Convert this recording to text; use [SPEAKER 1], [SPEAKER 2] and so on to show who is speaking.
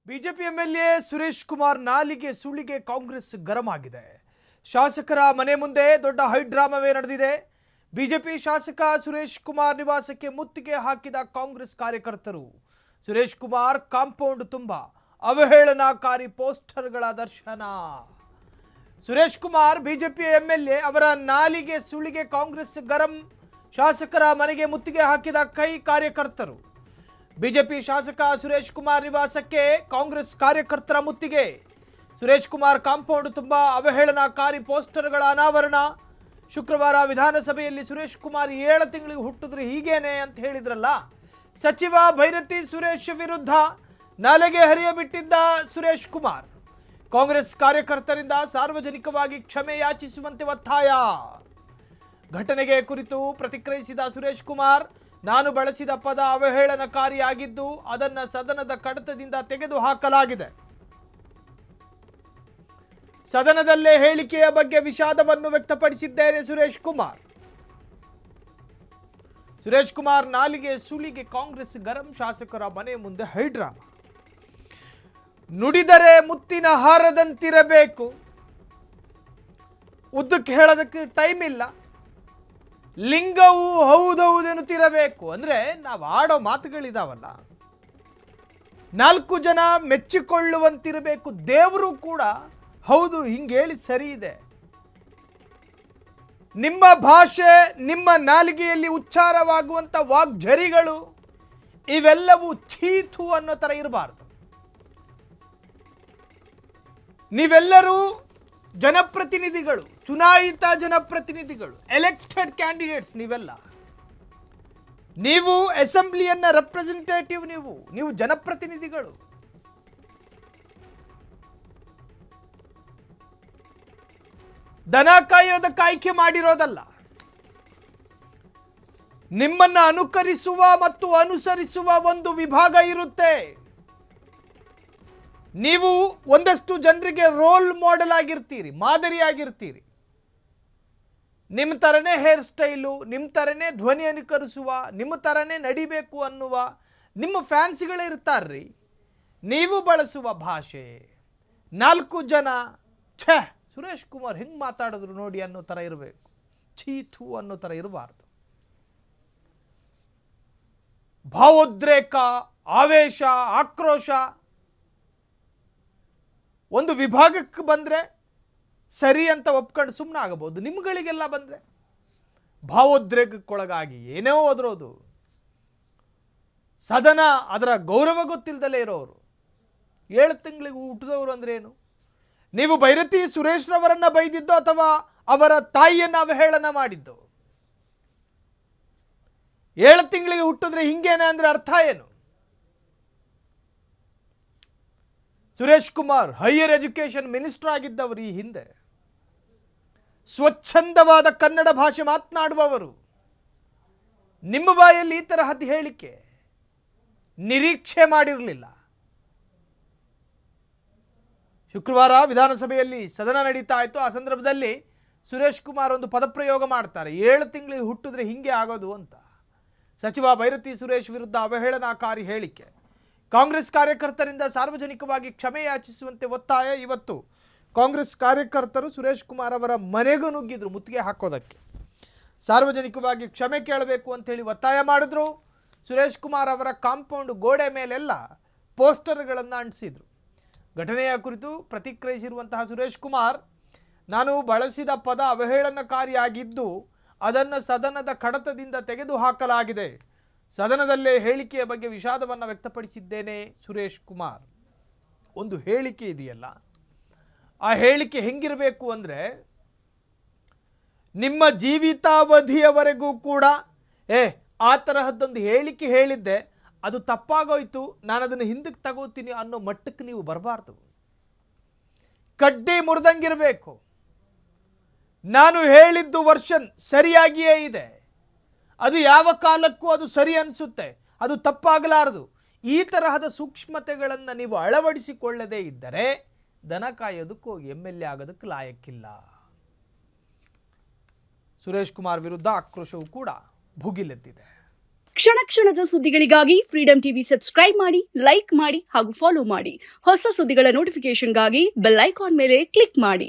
[SPEAKER 1] BJP MLA Suresh Kumar ನಾಲಿಗೆ ಸುಳಿಗೆ ಕಾಂಗ್ರೆಸ್ ಗರಂ ಆಗಿದೆ. ಶಾಸಕರ ಮನೆ ಮುಂದೆ ದೊಡ್ಡ ಹೈಡ್ರಾಮವೇ ನಡೆದಿದೆ. ಬಿಜೆಪಿ ಶಾಸಕ ಸುರೇಶ್ ಕುಮಾರ್ ನಿವಾಸಕ್ಕೆ ಮುತ್ತಿಗೆ ಹಾಕಿದ ಕಾಂಗ್ರೆಸ್ ಕಾರ್ಯಕರ್ತರು. ಸುರೇಶ್ ಕುಮಾರ್ ಕಾಂಪೌಂಡ್ ತುಂಬಾ ಅವಹೇಳನಕಾರಿ ಪೋಸ್ಟರ್ಗಳ ದರ್ಶನ. ಸುರೇಶ್ ಕುಮಾರ್ ಬಿಜೆಪಿ ಎಂಎಲ್ಎ ಅವರ ನಾಲಿಗೆ ಸುಳಿಗೆ ಕಾಂಗ್ರೆಸ್ ಗರಂ. ಶಾಸಕರ ಮನೆಗೆ ಮುತ್ತಿಗೆ ಹಾಕಿದ ಕಾರ್ಯಕರ್ತರು. ಬಿಜೆಪಿ ಶಾಸಕ ಸುರೇಶ್ ಕುಮಾರ್ ನಿವಾಸಕ್ಕೆ ಕಾಂಗ್ರೆಸ್ ಕಾರ್ಯಕರ್ತರ ಮುತ್ತಿಗೆ. ಸುರೇಶ್ ಕುಮಾರ್ ಕಾಂಪೌಂಡ್ ತುಂಬಾ ಅವಹೇಳನಕಾರಿ ಪೋಸ್ಟರ್ಗಳ ಅನಾವರಣ. ಶುಕ್ರವಾರ ವಿಧಾನಸಭೆಯಲ್ಲಿ ಸುರೇಶ್ ಕುಮಾರ್ 7 ತಿಂಗಳಿಗೆ ಹುಟ್ಟಿದ್ರೆ ಹೀಗೇನೆ ಅಂತ ಹೇಳಿದ್ರಲ್ಲ. ಸಚಿವ ಭೈರತಿ ಸುರೇಶ್ ವಿರುದ್ಧ ನಾಲೆಗೆ ಹರಿಯಬಿಟ್ಟಿದ್ದ ಸುರೇಶ್ ಕುಮಾರ್ ಕಾಂಗ್ರೆಸ್ ಕಾರ್ಯಕರ್ತರಿಂದ ಸಾರ್ವಜನಿಕವಾಗಿ ಕ್ಷಮೆ ಯಾಚಿಸುವಂತೆ ಒತ್ತಾಯ. ಘಟನೆಗೆ ಕುರಿತು ಪ್ರತಿಕ್ರಿಯಿಸಿದ ಸುರೇಶ್ ಕುಮಾರ್, ನಾನು ಬಳಸಿದ ಪದ ಅವಹೇಳನಕಾರಿಯಾಗಿದ್ದು ಅದನ್ನು ಸದನದ ಕಡತದಿಂದ ತೆಗೆದುಹಾಕಲಾಗಿದೆ. ಸದನದಲ್ಲೇ ಹೇಳಿಕೆಯ ಬಗ್ಗೆ ವಿಷಾದವನ್ನು ವ್ಯಕ್ತಪಡಿಸಿದ್ದೇನೆ. ಸುರೇಶ್ ಕುಮಾರ್ ನಾಲಿಗೆ ಸುಳಿಗೆ ಕಾಂಗ್ರೆಸ್ ಗರಂ. ಶಾಸಕರ ಮನೆ ಮುಂದೆ ಹೈಡ್ರಾಮ. ನುಡಿದರೆ ಮುತ್ತಿನ ಹಾರದಂತಿರಬೇಕು. ಉದ್ದಕ್ಕೆ ಹೇಳೋದಕ್ಕೆ ಟೈಮ್ ಇಲ್ಲ. ಲಿಂಗವು ಹೌದೌದೆನ್ನುತ್ತಿರಬೇಕು. ಅಂದ್ರೆ ನಾವು ಆಡೋ ಮಾತುಗಳಿದಾವಲ್ಲ, 4 ಜನ ಮೆಚ್ಚಿಕೊಳ್ಳುವಂತಿರಬೇಕು. ದೇವರು ಕೂಡ ಹೌದು ಹಿಂಗೆ ಹೇಳಿ ಸರಿ ಇದೆ. ನಿಮ್ಮ ಭಾಷೆ, ನಿಮ್ಮ ನಾಲಿಗೆಯಲ್ಲಿ ಉಚ್ಚಾರವಾಗುವಂತ ವಾಗ್ಝರಿಗಳು ಇವೆಲ್ಲವೂ ಛೀತು ಅನ್ನೋ ತರ ಇರಬಾರ್ದು. ನೀವೆಲ್ಲರೂ ಜನಪ್ರತಿನಿಧಿಗಳು, ಚುನಾಯಿತ ಜನಪ್ರತಿನಿಧಿಗಳು, ಎಲೆಕ್ಟೆಡ್ ಕ್ಯಾಂಡಿಡೇಟ್ಸ್. ನೀವು ಅಸೆಂಬ್ಲಿಯನ್ನ ರೆಪ್ರೆಸೆಂಟೇಟಿವ್. ನೀವು ಜನಪ್ರತಿನಿಧಿಗಳು. ದನ ಕಾಯೋದಕ್ಕೆ ಆಯ್ಕೆ ಮಾಡಿರೋದಲ್ಲ. ನಿಮ್ಮನ್ನ ಅನುಕರಿಸುವ ಮತ್ತು ಅನುಸರಿಸುವ ಒಂದು ವಿಭಾಗ ಇರುತ್ತೆ. ನೀವು ಒಂದಷ್ಟು ಜನರಿಗೆ ರೋಲ್ ಮಾಡೆಲ್ ಆಗಿರ್ತೀರಿ, ಮಾದರಿಯಾಗಿರ್ತೀರಿ. ನಿಮ್ಮ ತರನೇ ಹೇರ್ ಸ್ಟೈಲು, ನಿಮ್ಮ ತರನೇ ಧ್ವನಿ ಅನುಕರಿಸುವ, ನಿಮ್ಮ ತರನೇ ನಡಿಬೇಕು ಅನ್ನುವ ನಿಮ್ಮ ಫ್ಯಾನ್ಸಿಗಳೇ ಇರ್ತಾರ್ರಿ. ನೀವು ಬಳಸುವ ಭಾಷೆ 4 ಜನ ಸುರೇಶ್ ಕುಮಾರ್ ಹೆಂಗ್ ಮಾತಾಡಿದ್ರು ನೋಡಿ ಅನ್ನೋ ತರ ಇರಬೇಕು. ಛೀತು ಅನ್ನೋ ತರ ಇರಬಾರ್ದು. ಭಾವೋದ್ರೇಕ, ಆವೇಶ, ಆಕ್ರೋಶ ಒಂದು ವಿಭಾಗಕ್ಕೆ ಬಂದ್ರೆ ಸರಿ ಅಂತ ಒಪ್ಕೊಂಡು ಸುಮ್ಮನೆ ಆಗಬಹುದು. ನಿಮ್ಗಳಿಗೆಲ್ಲ ಬಂದ್ರೆ ಭಾವೋದ್ರೇಕಕ್ಕೊಳಗಾಗಿ ಏನೇ ಓದಿರೋದು, ಸದನ ಅದರ ಗೌರವ ಗೊತ್ತಿಲ್ಲದಲೇ ಇರೋರು, 7 ತಿಂಗಳಿಗೆ ಹುಟ್ಟಿದವರು ಅಂದ್ರೆ ಏನು? ನೀವು ಭೈರತಿ ಸುರೇಶ್ ರವರನ್ನ ಬೈದಿದ್ದು ಅಥವಾ ಅವರ ತಾಯಿಯನ್ನ ಅವಹೇಳನ ಮಾಡಿದ್ದು? 7 ತಿಂಗಳಿಗೆ ಹುಟ್ಟಿದ್ರೆ ಹಿಂಗೇನೆ ಅಂದ್ರೆ ಅರ್ಥ ಏನು? Suresh Kumar higher education minister ಆಗಿದ್ದವರು. ಈ ಹಿಂದೆ ಸ್ವಚ್ಛಂದವಾದ ಕನ್ನಡ ಭಾಷೆ ಮಾತನಾಡುವವರು. ನಿಮ್ಮ ಬಾಯಲ್ಲಿ ಈ ತರಹದ ಹೇಳಿಕೆ ನಿರೀಕ್ಷೆ ಮಾಡಿರಲಿಲ್ಲ. ಶುಕ್ರವಾರ ವಿಧಾನಸಭೆಯಲ್ಲಿ ಸದನ ನಡೀತಾ ಇತ್ತು. ಆ ಸಂದರ್ಭದಲ್ಲಿ ಸುರೇಶ್ ಕುಮಾರ್ ಒಂದು ಪದಪ್ರಯೋಗ ಮಾಡ್ತಾರೆ, 7 ತಿಂಗಳಿಗೆ ಹುಟ್ಟಿದ್ರೆ ಹಿಂಗೆ ಆಗೋದು ಅಂತ. ಸಚಿವ ಭೈರತಿ ಸುರೇಶ್ ವಿರುದ್ಧ ಅವಹೇಳನಕಾರಿ ಹೇಳಿಕೆ. ಕಾಂಗ್ರೆಸ್ ಕಾರ್ಯಕರ್ತರಿಂದ ಸಾರ್ವಜನಿಕವಾಗಿ ಕ್ಷಮೆ ಯಾಚಿಸುವಂತೆ ಒತ್ತಾಯ. ಇವತ್ತು ಕಾಂಗ್ರೆಸ್ ಕಾರ್ಯಕರ್ತರು ಸುರೇಶ್ ಕುಮಾರ್ ಅವರ ಮನೆಗೂ ನುಗ್ಗಿದ್ರು ಮುತ್ತಿಗೆ ಹಾಕೋದಕ್ಕೆ. ಸಾರ್ವಜನಿಕವಾಗಿ ಕ್ಷಮೆ ಕೇಳಬೇಕು ಅಂತ ಹೇಳಿ ಒತ್ತಾಯ ಮಾಡಿದ್ರು. ಸುರೇಶ್ ಕುಮಾರ್ ಅವರ ಕಾಂಪೌಂಡ್ ಗೋಡೆ ಮೇಲೆಲ್ಲ ಪೋಸ್ಟರ್ಗಳನ್ನು ಅಂಟಿಸಿದ್ರು. ಘಟನೆಯ ಕುರಿತು ಪ್ರತಿಕ್ರಿಯಿಸಿರುವಂತಹ ಸುರೇಶ್ ಕುಮಾರ್, ನಾನು ಬಳಸಿದ ಪದ ಅವಹೇಳನಕಾರಿಯಾಗಿದ್ದು ಅದನ್ನು ಸದನದ ಕಡತದಿಂದ ತೆಗೆದುಹಾಕಲಾಗಿದೆ. ಸದನದಲ್ಲೇ ಹೇಳಿಕೆಯ ಬಗ್ಗೆ ವಿಷಾದವನ್ನು ವ್ಯಕ್ತಪಡಿಸಿದ್ದೇನೆ. ಸುರೇಶ್ ಕುಮಾರ್ ಒಂದು ಹೇಳಿಕೆ ಇದೆಯಲ್ಲ, ಆ ಹೇಳಿಕೆ ಹೆಂಗಿರಬೇಕು ಅಂದರೆ, ನಿಮ್ಮ ಜೀವಿತಾವಧಿಯವರೆಗೂ ಕೂಡ ಆ ತರಹದ್ದೊಂದು ಹೇಳಿಕೆ ಹೇಳಿದ್ದೆ, ಅದು ತಪ್ಪಾಗೋಯ್ತು, ನಾನು ಅದನ್ನು ಹಿಂದಕ್ಕೆ ತಗೋತೀನಿ ಅನ್ನೋ ಮಟ್ಟಕ್ಕೆ ನೀವು ಬರಬಾರ್ದು. ಕಡ್ಡಿ ಮುರಿದಂಗಿರಬೇಕು. ನಾನು ಹೇಳಿದ್ದು ವರ್ಷನ್ ಸರಿಯಾಗಿಯೇ ಇದೆ, ಅದು ಯಾವ ಕಾಲಕ್ಕೂ ಅದು ಸರಿ ಅನಿಸುತ್ತೆ, ಅದು ತಪ್ಪಾಗಲಾರದು. ಈ ತರಹದ ಸೂಕ್ಷ್ಮತೆಗಳನ್ನು ನೀವು ಅಳವಡಿಸಿಕೊಳ್ಳದೇ ಇದ್ದರೆ ದನ ಕಾಯೋದಕ್ಕೂ ಎಂಎಲ್ಎ ಆಗೋದಕ್ಕೆ ಲಾಯಕ್ಕಿಲ್ಲ. ಸುರೇಶ್ ಕುಮಾರ್ ವಿರುದ್ಧ ಆಕ್ರೋಶವೂ ಕೂಡ ಭುಗಿಲೆದ್ದಿದೆ.
[SPEAKER 2] ಕ್ಷಣ ಕ್ಷಣದ ಸುದ್ದಿಗಳಿಗಾಗಿ ಫ್ರೀಡಂ ಟಿವಿ ಸಬ್ಸ್ಕ್ರೈಬ್ ಮಾಡಿ, ಲೈಕ್ ಮಾಡಿ ಹಾಗೂ ಫಾಲೋ ಮಾಡಿ. ಹೊಸ ಸುದ್ದಿಗಳ ನೋಟಿಫಿಕೇಶನ್ಗಾಗಿ ಬೆಲ್ ಐಕಾನ್ ಮೇಲೆ ಕ್ಲಿಕ್ ಮಾಡಿ.